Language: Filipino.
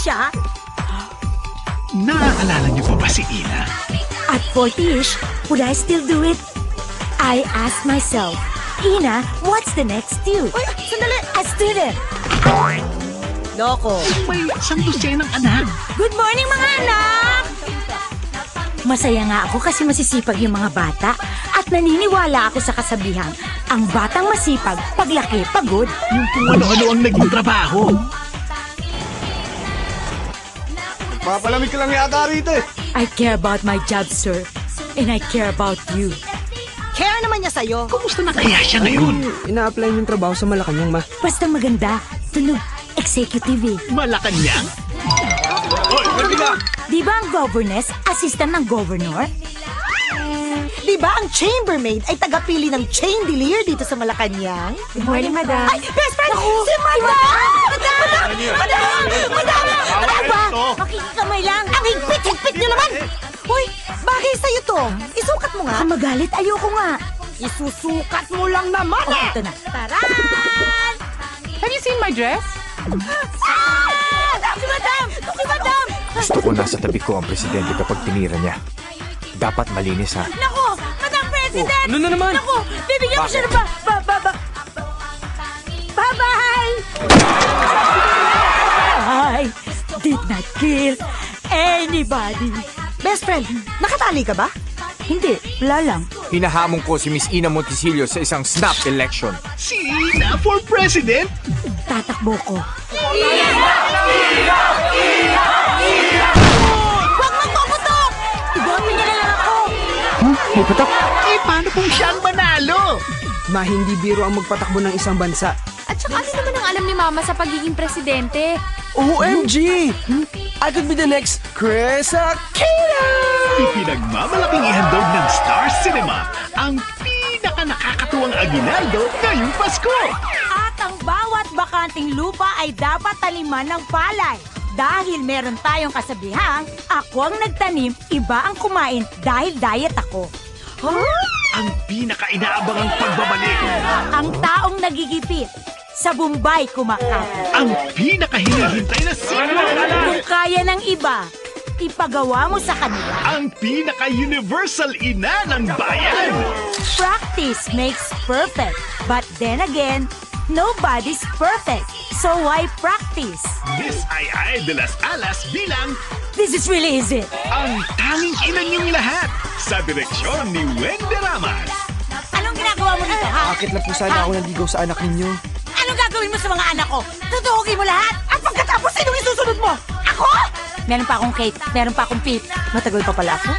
siya. Naaalala niyo pa ba si Ina? At 40-ish, would I still do it? I asked myself, Ina, what's the next due? Uy, sandali! A student. Loko. May isang dosenang anak. Good morning, mga anak! Masaya nga ako kasi masisipag yung mga bata at naniniwala ako sa kasabihan, ang batang masipag, paglaki, pagod. Yung kung ano-ano ang naging trabaho. Mapalamig ka lang yata rito eh. I care about my job, sir. And I care about you. Care naman niya sa'yo. Kumusta na kaya siya ngayon? Ina-apply yung trabaho sa Malacanang, ma. Basta maganda, tunog, executive eh. Malacanang? Di ba ang governess, assistant ng governor? Di ba ang chambermaid ay tagapili ng chandelier dito sa Malacanang? Good morning, madam. Ay, best friend! Si Madam! Madam ba? Makikikamay lang. Ang higpit-higpit niyo naman! Uy, bagay sa'yo to. Isukat mo nga. Baka magalit, ayoko nga. Isusukat mo lang naman Oh, eh! ito na. Taran! Have you seen my dress? Si madam! Si madam! Gusto ko nasa tabi ko ang presidente kapag tinira niya. Dapat malinis, ha? Naku! Madam President! Ano na naman? Naku! Bibigyan ko siya ng Bye-bye! I did not kill anybody. Best friend, nakatali ka ba? Hindi, wala lang. Hinahamon ko si Miss Ina Monticello sa isang snap election. Si Ina for president? Tatakbo ko. Huwag magpaputok! Iboto niya na lang ako. May patak. Eh, paano kung siya ang manalo? Ma, hindi biro ang magpatakbo ng isang bansa. At saka ano naman ang alam ni Mama sa pagiging presidente? OMG! I could be the next Chris Aquino! Ipinagmamalaking ihandog ng Star Cinema ang pinaka-nakakatuwang aginaldo ngayong Pasko. At ang bawat bakanting lupa ay dapat taliman ng palay. Dahil meron tayong kasabihang, ako ang nagtanim, iba ang kumain dahil diet ako. Ang pinaka-inaabangang pagbabalik. Ang taong nagigipit, sa Bombay kumakain. Ang pinaka-hinihintay na sequel. Kung kaya ng iba, ipagawa mo sa kanila. Ang pinaka-universal ina ng bayan. Practice makes perfect. But then again, nobody's perfect. So why practice? Miss Ay de las Alas bilang This is really easy. ang tanging ina niyong lahat sa direksyon ni Wende Ramas. Anong ginagawa mo dito, ha? Akit na po sana ako naligaw sa anak ninyo. Anong gagawin mo sa mga anak ko? Tutuhugin mo lahat? At pagkatapos, sinong isusunod mo? Ako? Meron pa akong cake, meron pa akong pip. Matagal pa pala ako.